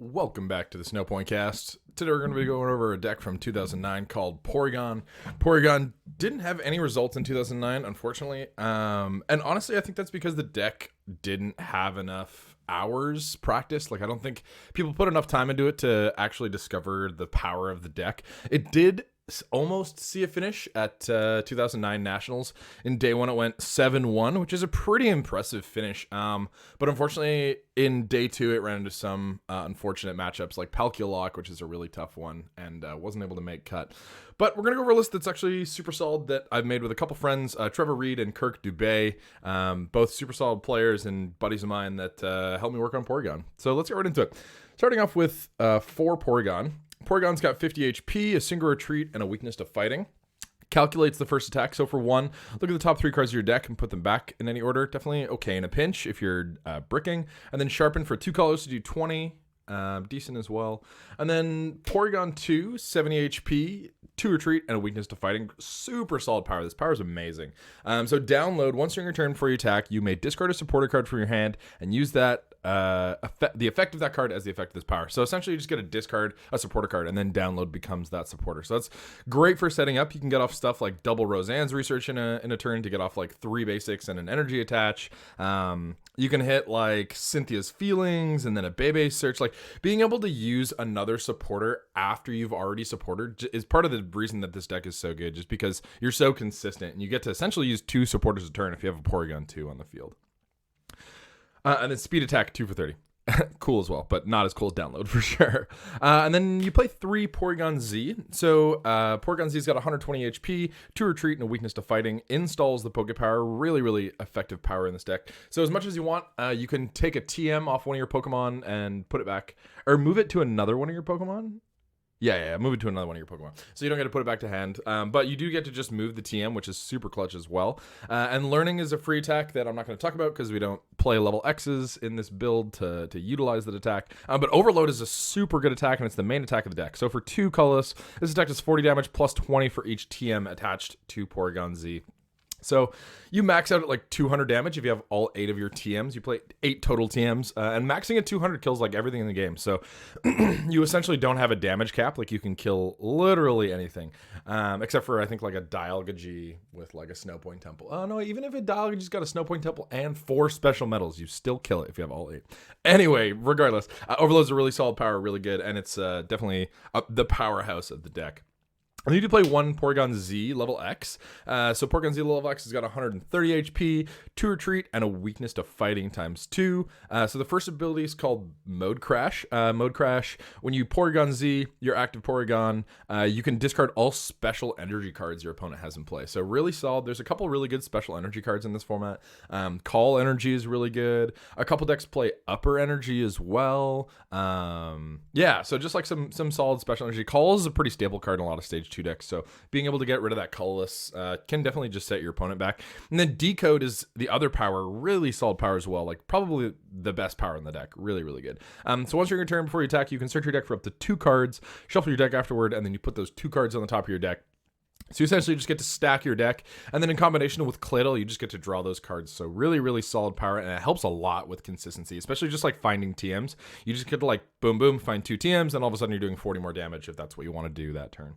Welcome back to the Snowpoint Cast. Today we're going to be going over a deck from 2009 called Porygon. Porygon didn't have any results in 2009, unfortunately. And honestly, I think that's because the deck didn't have enough hours practice. Like, I don't think people put enough time into it to actually discover the power of the deck. It did almost see a finish at 2009 Nationals. In day one, it went 7-1, which is a pretty impressive finish. But unfortunately, in day two, it ran into some unfortunate matchups like Palkia, which is a really tough one, and wasn't able to make cut. But we're going to go over a list that's actually super solid that I've made with a couple friends, Trevor Read and Kirk Dube, both super solid players and buddies of mine that helped me work on Porygon. So let's get right into it. Starting off with 4 Porygon. Porygon's got 50 HP, a single retreat, and a weakness to fighting. Calculates the first attack. So for one, look at the top 3 cards of your deck and put them back in any order. Definitely okay in a pinch if you're bricking. And then sharpen for 2 colors to do 20. Decent as well. And then Porygon 2, 70 HP, 2 retreat, and a weakness to fighting. Super solid power. This power is amazing. So download, once during your turn before you attack, you may discard a supporter card from your hand and use that the effect of that card as the effect of this power. So essentially you just get to discard a supporter card and then download becomes that supporter. So that's great for setting up. You can get off stuff like double Roseanne's research in a turn to get off like 3 basics and an energy attach. You can hit like Cynthia's feelings and then a Bebe search. Like being able to use another supporter after you've already supported is part of the reason that this deck is so good, just because you're so consistent and you get to essentially use 2 supporters a turn if you have a Porygon 2 on the field. And then speed attack 2 for 30. Cool as well, but not as cool as download for sure. And then you play 3 Porygon Z. So Porygon Z's got 120 HP, 2 retreat, and a weakness to fighting. Installs the Poke Power. Really, really effective power in this deck. So as much as you want, you can take a TM off one of your Pokemon and put it back, or move it to another one of your Pokemon. Yeah, move it to another one of your Pokemon. So you don't get to put it back to hand. But you do get to just move the TM, which is super clutch as well. And Learning is a free attack that I'm not going to talk about because we don't play level X's in this build to utilize that attack. But Overload is a super good attack, and it's the main attack of the deck. So for 2 colorless, this attack does 40 damage plus 20 for each TM attached to Porygon Z. So you max out at like 200 damage if you have all 8 of your TMs. You play 8 total TMs, and maxing at 200 kills like everything in the game. So you essentially don't have a damage cap. Like you can kill literally anything, except for I think like a Dialga with like a Snowpoint Temple. Oh no, even if a Dialga's got a Snowpoint Temple and 4 special medals, you still kill it if you have all 8. Anyway, regardless, Overload's a really solid power, really good, and it's definitely the powerhouse of the deck. I need to play 1 Porygon Z level X. So Porygon Z level X has got 130 HP, 2 retreat, and a weakness to fighting times 2. So the first ability is called Mode Crash. Mode Crash, when you Porygon Z, your active Porygon, you can discard all special energy cards your opponent has in play. So really solid. There's a couple really good special energy cards in this format. Call Energy is really good. A couple decks play Upper Energy as well. Yeah, so just like some solid special energy. Call is a pretty stable card in a lot of stage 2 decks, so being able to get rid of that colorless can definitely just set your opponent back. And then Decode is the other power, really solid power as well, like probably the best power in the deck. Really, really good. So once you're in your turn before you attack, you can search your deck for up to 2 cards, shuffle your deck afterward, and then you put those 2 cards on the top of your deck. So you essentially just get to stack your deck, and then in combination with Claydol, you just get to draw those cards. So really, really solid power, and it helps a lot with consistency, especially just like finding TMs. You just get to like boom, boom, find 2 TMs, and all of a sudden you're doing 40 more damage if that's what you want to do that turn.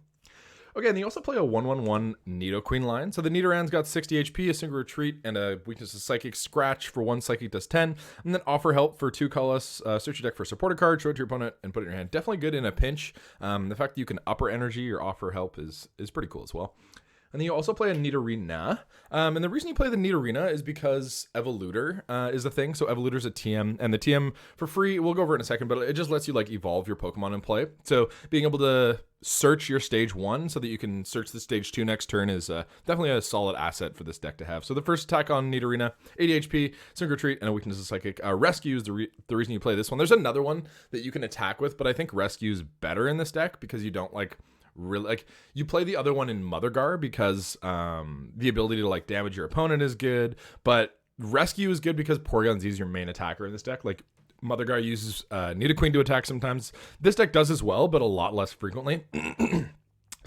Okay, and you also play a 1/1/1 Nidoqueen line. So the Nidoran's got 60 HP, a single retreat, and a weakness to Psychic. Scratch for 1 Psychic does 10. And then Offer Help for 2 colorless. Search your deck for a supporter card, show it to your opponent, and put it in your hand. Definitely good in a pinch. The fact that you can Upper Energy or Offer Help is pretty cool as well. And then you also play a Nidorina. And the reason you play the Nidorina is because Evoluter is a thing. So Evoluter's a TM. And the TM for free, we'll go over it in a second, but it just lets you like evolve your Pokemon in play. So being able to search your stage 1 so that you can search the stage 2 next turn is definitely a solid asset for this deck to have. So the first attack on Nidorina, 80 HP, single retreat, and a weakness to Psychic. Rescue is the reason you play this one. There's another one that you can attack with, but I think Rescue is better in this deck because you don't like really like you play the other one in Mothergar because the ability to like damage your opponent is good, but Rescue is good because Porygon Z is your main attacker in this deck. Like Mothergar uses Nidoqueen to attack sometimes. This deck does as well, but a lot less frequently.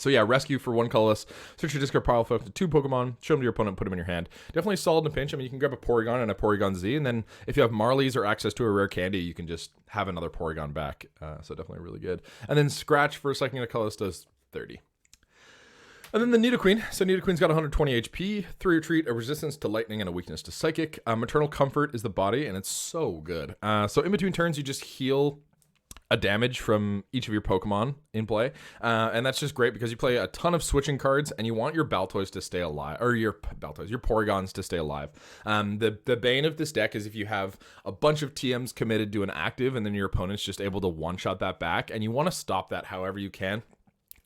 So yeah, rescue for 1 colorless. Search your discard pile, focus 2 Pokemon, show them to your opponent, put them in your hand. Definitely solid in a pinch. I mean, you can grab a Porygon and a Porygon Z, and then if you have Marleys or access to a rare candy, you can just have another Porygon back. So definitely really good. And then Scratch for a second in a colorless does 30. And then the Nidoqueen. So Nidoqueen's got 120 HP, 3 retreat, a resistance to lightning, and a weakness to psychic. Maternal Comfort is the body, and it's so good. So in between turns, you just heal a damage from each of your Pokemon in play. And that's just great because you play a ton of switching cards and you want your Baltoys to stay alive, or your Porygons to stay alive. The bane of this deck is if you have a bunch of TMs committed to an active and then your opponent's just able to one-shot that back, and you want to stop that however you can.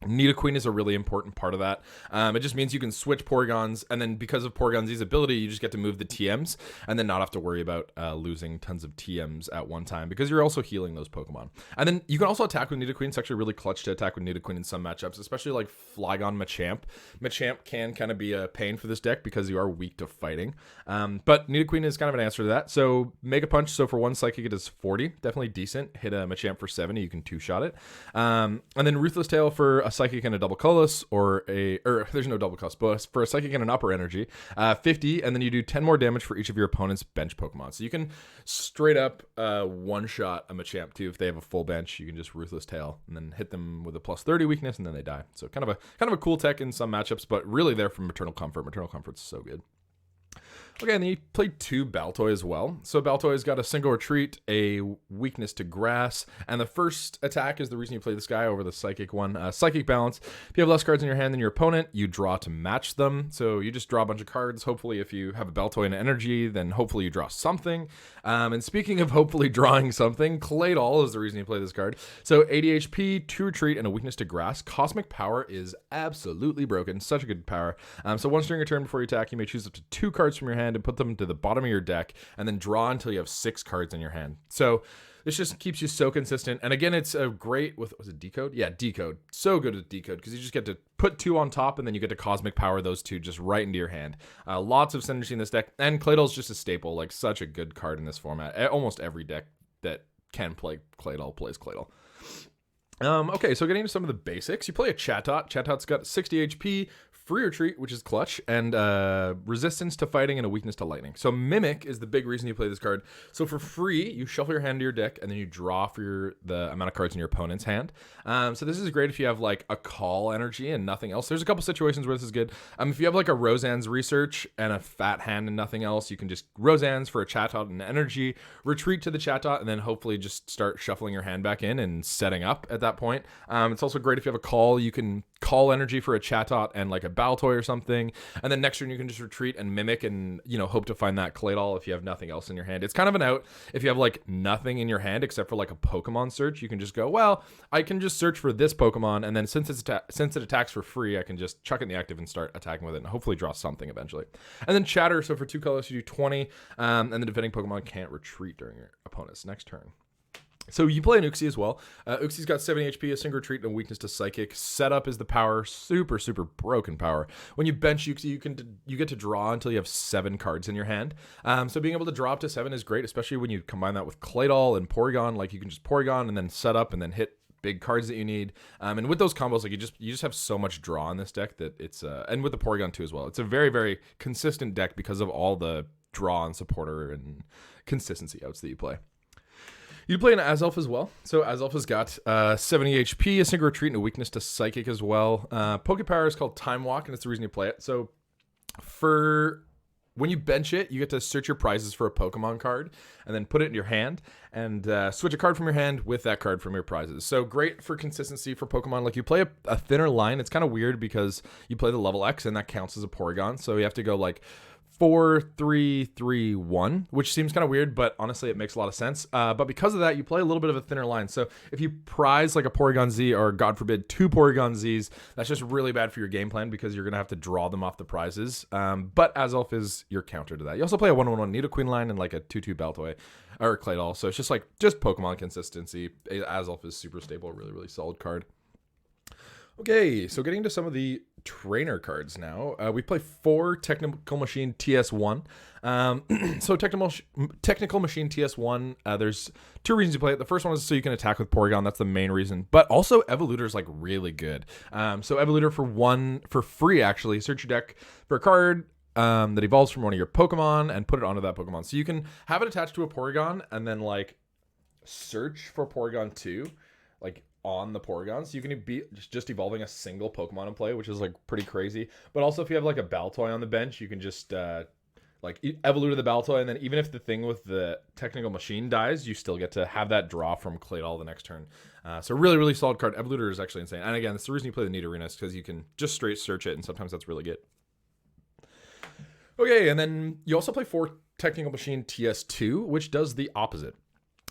Nidoqueen is a really important part of that. It just means you can switch Porygons, and then because of Porygon Z's ability, you just get to move the TMs and then not have to worry about losing tons of TMs at one time because you're also healing those Pokemon. And then you can also attack with Nidoqueen. It's actually really clutch to attack with Nidoqueen in some matchups, especially like Flygon Machamp. Machamp can kind of be a pain for this deck because you are weak to fighting. But Nidoqueen is kind of an answer to that. So Mega Punch, so for 1 Psychic, it is 40. Definitely decent. Hit a Machamp for 70. You can 2-shot it. And then Ruthless Tail for a Psychic and a double colorless, or there's no double colorless, but for a Psychic and an upper energy, 50, and then you do 10 more damage for each of your opponent's bench Pokemon. So you can straight up one-shot a Machamp too. If they have a full bench, you can just Ruthless Tail and then hit them with a plus 30 weakness, and then they die. So kind of a cool tech in some matchups, but really there for Maternal Comfort. Maternal Comfort's so good. Okay, and then you played 2 Baltoy as well. So Baltoy's got a single retreat, a weakness to grass, and the first attack is the reason you play this guy over the Psychic one. Psychic Balance. If you have less cards in your hand than your opponent, you draw to match them. So you just draw a bunch of cards. Hopefully, if you have a Baltoy and energy, then hopefully you draw something. And speaking of hopefully drawing something, Claydol is the reason you play this card. So 80 HP, 2 retreat, and a weakness to grass. Cosmic Power is absolutely broken. Such a good power. So once during your turn before you attack, you may choose up to 2 cards from your hand and put them to the bottom of your deck, and then draw until you have 6 cards in your hand. So this just keeps you so consistent. And again, it's a great with, was it Decode? Yeah, Decode. So good at Decode because you just get to put 2 on top, and then you get to Cosmic Power those 2 just right into your hand. Lots of synergy in this deck, and Claydol's just a staple, like such a good card in this format. Almost every deck that can play Claydol plays Claydol. Okay, so getting into some of the basics, you play a Chatot. Chatot's got 60 HP, free retreat, which is clutch, and resistance to fighting and a weakness to lightning. So Mimic is the big reason you play this card. So for free, you shuffle your hand to your deck, and then you draw for the amount of cards in your opponent's hand. So this is great if you have like a call energy and nothing else. There's a couple situations where this is good. If you have like a Roseanne's Research and a fat hand and nothing else, you can just Roseanne's for a Chatot and energy, retreat to the Chatot, and then hopefully just start shuffling your hand back in and setting up at that point. It's also great if you have a call. You can call energy for a Chatot and like a Baltoy or something, and then next turn you can just retreat and Mimic and, you know, hope to find that Claydol if you have nothing else in your hand. It's kind of an out if you have like nothing in your hand except for like a Pokemon search. You can just go, well, I can just search for this Pokemon, and then since it attacks for free, I can just chuck it in the active and start attacking with it and hopefully draw something eventually. And then Chatter, so for 2 colors you do 20, and the defending Pokemon can't retreat during your opponent's next turn. So you play an Uxie as well. Uxie's got 70 HP, a single retreat, and a weakness to Psychic. Setup is the power. Super, super broken power. When you bench Uxie, you get to draw until you have 7 cards in your hand. So being able to draw up to 7 is great, especially when you combine that with Claydol and Porygon. Like you can just Porygon and then set up and then hit big cards that you need. And with those combos, like you just have so much draw in this deck that it's and with the Porygon too as well. It's a very, very consistent deck because of all the draw and supporter and consistency outs that you play. You play an Azelf as well. So Azelf has got 70 HP, a single retreat, and a weakness to Psychic as well. Pokepower is called Time Walk, and it's the reason you play it. So when you bench it, you get to search your prizes for a Pokemon card and then put it in your hand and switch a card from your hand with that card from your prizes. So great for consistency for Pokemon. Like you play a thinner line. It's kind of weird because you play the level X and that counts as a Porygon. So you have to go like 4, 3, 3, 1, which seems kind of weird, but honestly, it makes a lot of sense. But because of that, you play a little bit of a thinner line. So if you prize like a Porygon Z or, God forbid, 2 Porygon Zs, that's just really bad for your game plan because you're going to have to draw them off the prizes. But Azelf is your counter to that. You also play a 1-1-1 Nidoqueen line and like a 2-2 Baltoy or Claydol. So it's just Pokemon consistency. Azelf is super stable, really, really solid card. Okay, so getting into some of the trainer cards now. We play 4 Technical Machine TS1. So Technical Machine TS1, there's 2 reasons you play it. The first one is so you can attack with Porygon. That's the main reason. But also Evolutor is like really good. So Evolutor for free, actually. Search your deck for a card that evolves from one of your Pokemon and put it onto that Pokemon. So you can have it attached to a Porygon and then like search for Porygon 2, like on the Porygon. So you can be just evolving a single Pokemon in play, which is like pretty crazy. But also if you have like a Baltoy on the bench, you can just like Evolute the Baltoy, and then even if the thing with the Technical Machine dies, you still get to have that draw from Claydol the next turn. So really, really solid card. Evolutor is actually insane. And again, that's the reason you play the Nidorina, is because you can just straight search it, and sometimes that's really good. Okay, and then you also play 4 Technical Machine TS2, which does the opposite.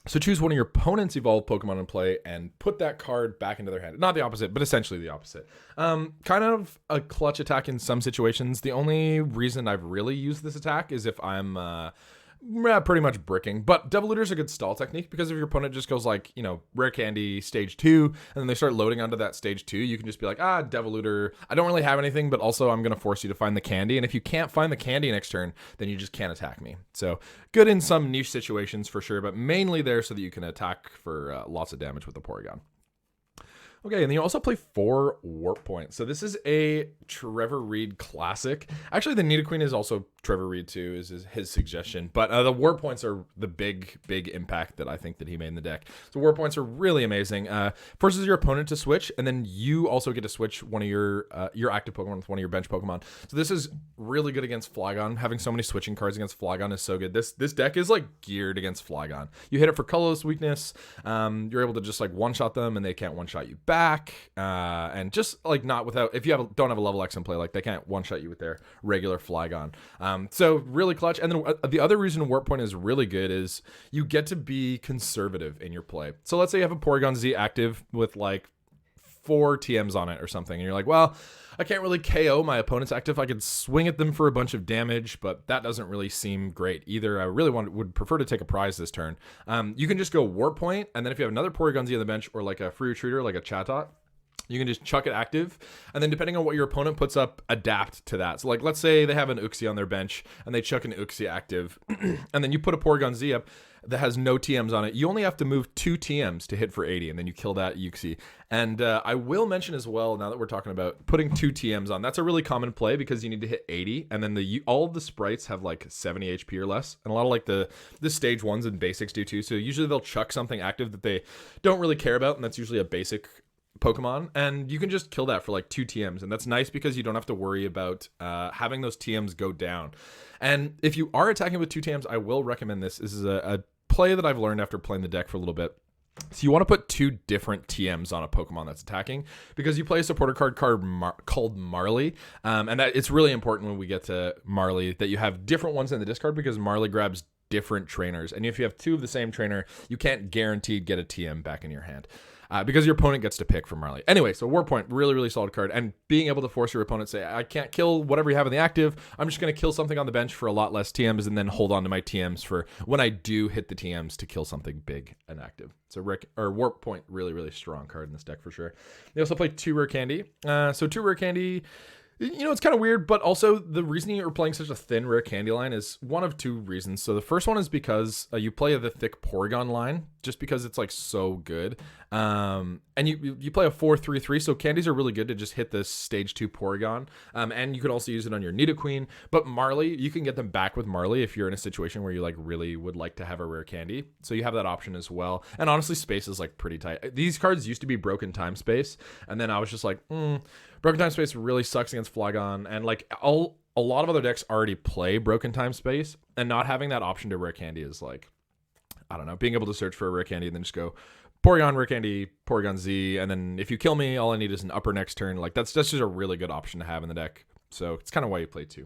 So choose one of your opponent's evolved Pokemon in play and put that card back into their hand. Not the opposite, but essentially the opposite. Kind of a clutch attack in some situations. The only reason I've really used this attack is if I'm pretty much bricking. But Devolutor's a good stall technique, because if your opponent just goes like, you know, Rare Candy stage 2, and then they start loading onto that stage 2, you can just be like, Devolutor, I don't really have anything, but also I'm going to force you to find the candy. And if you can't find the candy next turn, then you just can't attack me. So good in some niche situations for sure, but mainly there so that you can attack for lots of damage with the Porygon. Okay, and then you also play 4 Warp Points. So this is a Trevor Read classic. Actually, the Nidoqueen is also Trevor Read too, is his suggestion. But the Warp Points are the big impact that I think that he made in the deck. So Warp Points are really amazing. Forces your opponent to switch, and then you also get to switch one of your active Pokemon with one of your bench Pokemon. So this is really good against Flygon. Having so many switching cards against Flygon is so good. This deck is like geared against Flygon. You hit it for colorless weakness. You're able to just like one-shot them, and they can't one-shot you back. And just like not without, if you don't have a level X in play, like they can't one-shot you with their regular Flygon. So really clutch. And then the other reason Warp Point is really good is you get to be conservative in your play. So let's say you have a Porygon Z active with like 4 TMs on it or something, and you're like, well, I can't really KO my opponent's active. I could swing at them for a bunch of damage, but that doesn't really seem great either. I really would prefer to take a prize this turn. You can just go Warp Point, and then if you have another Porygon Z on the bench, or like a free retreater like a Chatot, you can just chuck it active, and then depending on what your opponent puts up, adapt to that. So like, let's say they have an Uxie on their bench, and they chuck an Uxie active, and then you put a Porygon Z up that has no TMs on it. You only have to move 2 TMs to hit for 80, and then you kill that Uxie. And I will mention as well, now that we're talking about putting 2 TMs on, that's a really common play, because you need to hit 80, and then all of the sprites have like 70 HP or less, and a lot of like the stage 1s and basics do too. So usually they'll chuck something active that they don't really care about, and that's usually a basic Pokemon, and you can just kill that for like 2 TMs, and that's nice because you don't have to worry about having those TMs go down. And if you are attacking with 2 TMs, I will recommend this. This is a play that I've learned after playing the deck for a little bit. So you want to put 2 different TMs on a Pokemon that's attacking, because you play a supporter card called Marley, and that it's really important when we get to Marley that you have different ones in the discard, because Marley grabs different trainers, and if you have 2 of the same trainer, you can't guaranteed get a TM back in your hand. Because your opponent gets to pick from Marley. Anyway, so Warp Point, really, really solid card. And being able to force your opponent to say, I can't kill whatever you have in the active. I'm just going to kill something on the bench for a lot less TMs, and then hold on to my TMs for when I do hit the TMs to kill something big and active. So Warp Point, really, really strong card in this deck for sure. They also play 2 Rare Candy. So 2 Rare Candy, you know, it's kind of weird, but also the reason you're playing such a thin Rare Candy line is one of 2 reasons. So the first one is because you play the thick Porygon line, just because it's like so good. And you play a 4-3-3, so candies are really good to just hit this stage 2 Porygon. And you can also use it on your Nidoqueen. But Marley, you can get them back with Marley if you're in a situation where you like really would like to have a Rare Candy. So you have that option as well. And honestly, space is like pretty tight. These cards used to be Broken Time Space, and then I was just like, Broken Time Space really sucks against Flygon, and like a lot of other decks already play Broken Time Space, and not having that option to Rare Candy is like, I don't know, being able to search for a Rare Candy and then just go Porygon, Rare Candy, Porygon Z, and then if you kill me, all I need is an upper next turn. Like that's just a really good option to have in the deck. So it's kind of why you play 2.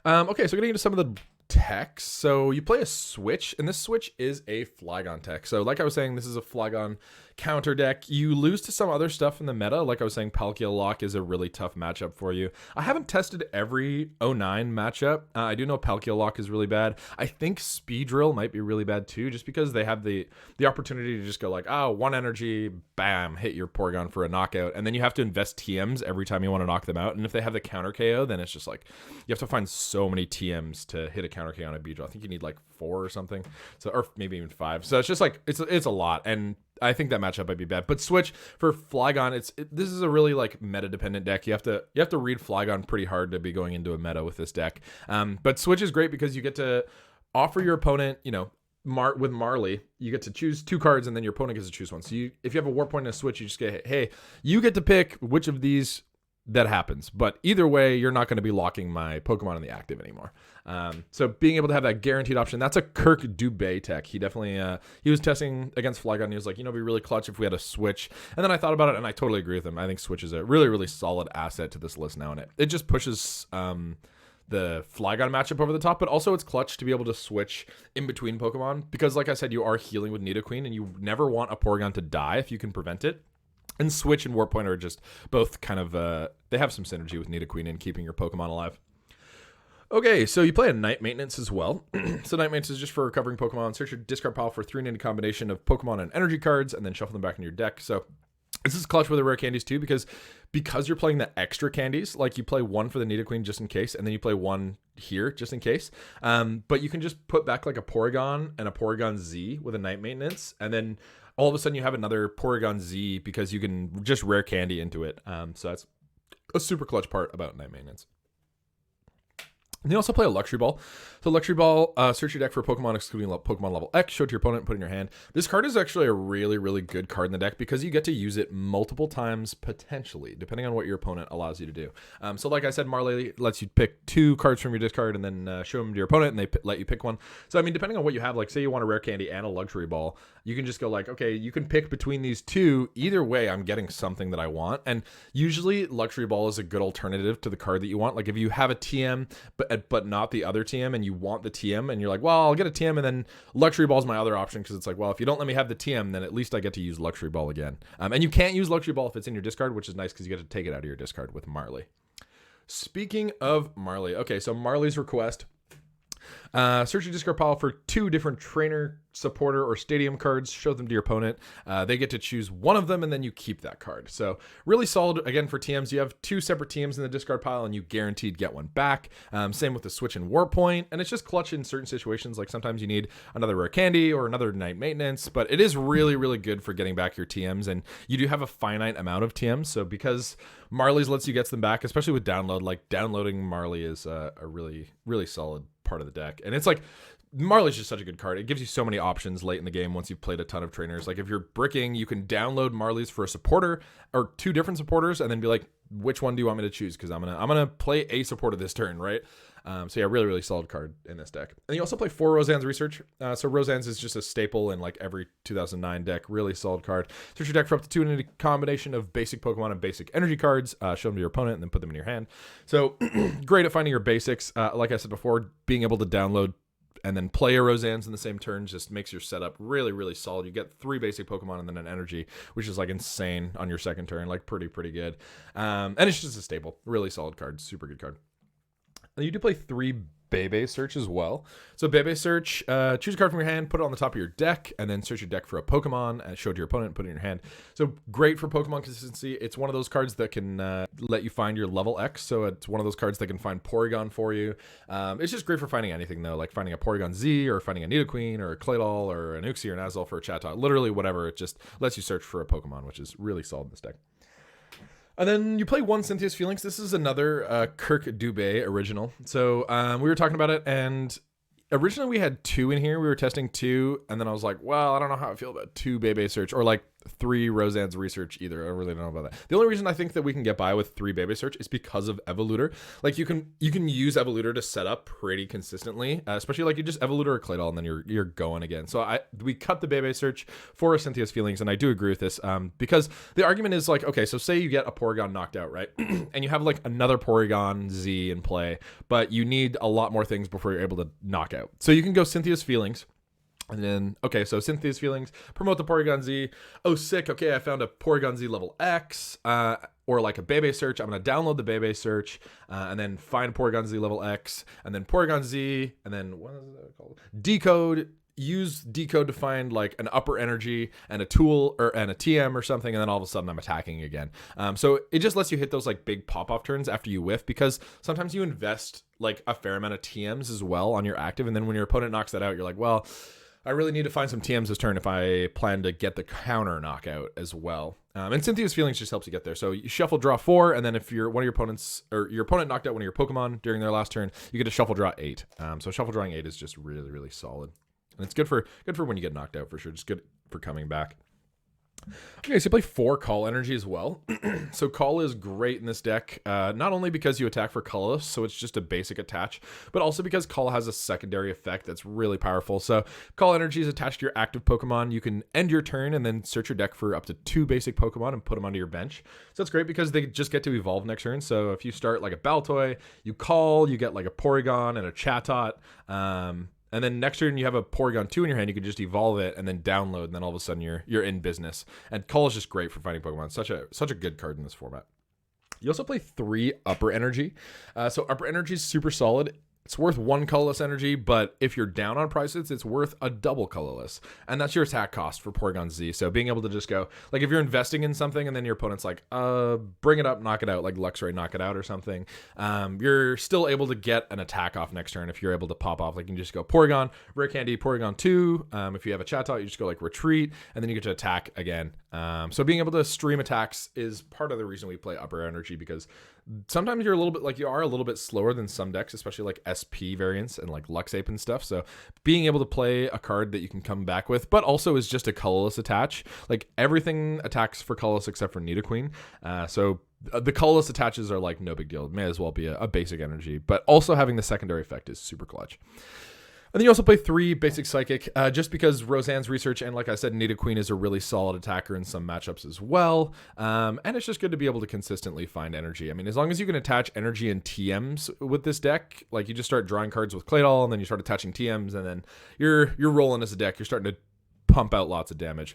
Okay, so getting into some of the techs. So you play a switch, and this switch is a Flygon tech. So like I was saying, this is a Flygon counter deck. You lose to some other stuff in the meta. Like I was saying, Palkia Lock is a really tough matchup for you. I haven't tested every 09 matchup. I do know Palkia Lock is really bad. I think Speed Drill might be really bad too, just because they have the opportunity to just go like, oh, one energy, bam, hit your Porygon for a knockout. And then you have to invest TMs every time you want to knock them out. And if they have the counter KO, then it's just like, you have to find so many TMs to hit a counter KO on a Beedrill. I think you need like 4 or something. So, or maybe even 5. So it's just like, it's a lot. And I think that matchup might be bad. But Switch for Flygon, this is a really like meta dependent deck. You have to read Flygon pretty hard to be going into a meta with this deck. But Switch is great because you get to offer your opponent, you know, with Marley, you get to choose 2 cards and then your opponent gets to choose one. So if you have a War Point and a Switch, you just get, hey, you get to pick which of these that happens. But either way, you're not going to be locking my Pokemon in the active anymore. So being able to have that guaranteed option, that's a Kirk Dube tech. He definitely, he was testing against Flygon. He was like, you know, it'd be really clutch if we had a Switch. And then I thought about it and I totally agree with him. I think Switch is a really, really solid asset to this list now. And it just pushes, the Flygon matchup over the top, but also it's clutch to be able to switch in between Pokemon because, like I said, you are healing with Nidoqueen and you never want a Porygon to die if you can prevent it. And Switch and Warp Point are just both kind of, they have some synergy with Nidoqueen in keeping your Pokemon alive. Okay, so you play a Night Maintenance as well. So Night Maintenance is just for recovering Pokemon. Search your discard pile for 3-handed combination of Pokemon and energy cards and then shuffle them back into your deck. So this is clutch with the rare candies too because you're playing the extra candies, like you play 1 for the Nidoqueen just in case, and then you play 1 here just in case. But you can just put back like a Porygon and a Porygon Z with a Night Maintenance, and then all of a sudden you have another Porygon Z because you can just rare candy into it. So that's a super clutch part about Night Maintenance. And you also play a Luxury Ball. So Luxury Ball, search your deck for Pokemon excluding Pokemon level X, show it to your opponent, put it in your hand. This card is actually a really, really good card in the deck because you get to use it multiple times potentially, depending on what your opponent allows you to do. So like I said, Marley lets you pick 2 cards from your discard and then show them to your opponent and they let you pick one. So I mean, depending on what you have, like say you want a rare candy and a Luxury Ball, you can just go like, okay, you can pick between these 2. Either way, I'm getting something that I want. And usually Luxury Ball is a good alternative to the card that you want. Like if you have a TM, but not the other TM and you want the TM and you're like, well, I'll get a TM and then Luxury Ball is my other option because it's like, well, if you don't let me have the TM, then at least I get to use Luxury Ball again. And you can't use Luxury Ball if it's in your discard, which is nice because you get to take it out of your discard with Marley. Speaking of Marley, okay, so Marley's request. Search your discard pile for 2 different trainer, supporter, or stadium cards. Show them to your opponent. They get to choose one of them, and then you keep that card. So really solid, again, for TMs. You have 2 separate TMs in the discard pile, and you guaranteed get one back. Same with the Switch and Warp Point. And it's just clutch in certain situations. Like sometimes you need another rare candy or another Night Maintenance. But it is really, really good for getting back your TMs. And you do have a finite amount of TMs. So because Marley's lets you get them back, especially with download, like downloading Marley is a really, really solid part of the deck. And it's like Marley's just such a good card. It gives you so many options late in the game once you've played a ton of trainers. Like if you're bricking, you can download Marley's for a supporter or 2 different supporters and then be like, which one do you want me to choose? Because I'm gonna play a supporter this turn, right? So yeah, really, really solid card in this deck. And you also play 4 Roseanne's Research. So Roseanne's is just a staple in like every 2009 deck. Really solid card. Search your deck for up to 2 in a combination of basic Pokemon and basic energy cards. Show them to your opponent and then put them in your hand. So great at finding your basics. Like I said before, being able to download and then play a Roseanne's in the same turn just makes your setup really, really solid. You get 3 basic Pokemon and then an energy, which is like insane on your second turn, like pretty good. And it's just a staple. Really solid card. Super good card. And you do play 3 Bebe Search as well. So Bebe Search, choose a card from your hand, put it on the top of your deck, and then search your deck for a Pokemon, and show it to your opponent, put it in your hand. So great for Pokemon consistency. It's one of those cards that can let you find your level X. So it's one of those cards that can find Porygon for you. It's just great for finding anything though, like finding a Porygon Z or finding a Nidoqueen or a Claydol or an Uxie or an Azelf or a Chatot. Literally whatever. It just lets you search for a Pokemon, which is really solid in this deck. And then you play 1 Cynthia's Feelings. This is another Kirk Dube original. So we were talking about it, and originally we had 2 in here. We were testing 2, and then I was like, well, I don't know how I feel about 2 Bebe Search, or like 3 Roseanne's Research either. I really don't know about that. The only reason I think that we can get by with 3 Bebe Search is because of Evolutor. Like you can use Evolutor to set up pretty consistently, especially like you just Evolutor or Claydol and then you're going again. So we cut the Bebe Search for Cynthia's Feelings, and I do agree with this because the argument is like, okay, so say you get a Porygon knocked out, right? And you have like another Porygon Z in play, but you need a lot more things before you're able to knock out. So you can go Cynthia's Feelings. And then, okay, so Cynthia's feelings, promote the Porygon Z. Oh, sick. Okay, I found a Porygon Z level X, or like a Bebe search. I'm going to download the Bebe search, and then find Porygon Z level X, and then Porygon Z, and then what is that called? Decode. Use decode to find like an upper energy and a tool and a TM or something, and then all of a sudden I'm attacking again. So it just lets you hit those like big pop-off turns after you whiff, because sometimes you invest like a fair amount of TMs as well on your active, and then when your opponent knocks that out, you're like, well, I really need to find some TMs this turn if I plan to get the counter knockout as well. And Cynthia's feelings just helps you get there. So you shuffle, draw 4, and then if you're one of your opponents, or your opponent knocked out one of your Pokemon during their last turn, you get to shuffle, draw 8. So shuffle drawing 8 is just really, really solid. And it's good for when you get knocked out, for sure. Just good for coming back. Okay, so you play 4 Call Energy as well. So Call is great in this deck, not only because you attack for colorless, so it's just a basic attach, but also because Call has a secondary effect that's really powerful. So Call Energy is attached to your active Pokemon. You can end your turn and then search your deck for up to 2 basic Pokemon and put them onto your bench. So it's great because they just get to evolve next turn. So if you start like a Baltoy, you Call, you get like a Porygon and a Chatot, and then next turn you have a Porygon 2 in your hand, you can just evolve it and then download, and then all of a sudden you're in business. And Call is just great for finding Pokemon. Such a good card in this format. You also play 3 Upper Energy. So Upper Energy is super solid. It's worth 1 colorless energy, but if you're down on prices, it's worth a double colorless. And that's your attack cost for Porygon Z. So being able to just go, like if you're investing in something and then your opponent's like, bring it up, knock it out, like Luxray, knock it out or something, you're still able to get an attack off next turn if you're able to pop off. Like you can just go Porygon, Rare Candy, Porygon 2. If you have a Chatot, you just go like Retreat, and then you get to attack again. So being able to stream attacks is part of the reason we play Upper Energy, because sometimes you are a little bit slower than some decks, especially like SP variants and like Luxape and stuff. So being able to play a card that you can come back with, but also is just a colorless attach. Like everything attacks for colorless except for Nidoqueen. So the colorless attaches are like no big deal. It may as well be a basic energy, but also having the secondary effect is super clutch. And then you also play 3 basic Psychic, just because Roseanne's research, and like I said, Nidoqueen is a really solid attacker in some matchups as well. And it's just good to be able to consistently find energy. I mean, as long as you can attach energy and TMs with this deck, like you just start drawing cards with Claydol, and then you start attaching TMs, and then you're rolling as a deck. You're starting to pump out lots of damage.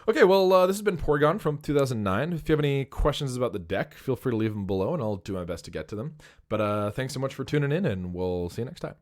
Okay, well, this has been Porygon from 2009. If you have any questions about the deck, feel free to leave them below, and I'll do my best to get to them. But thanks so much for tuning in, and we'll see you next time.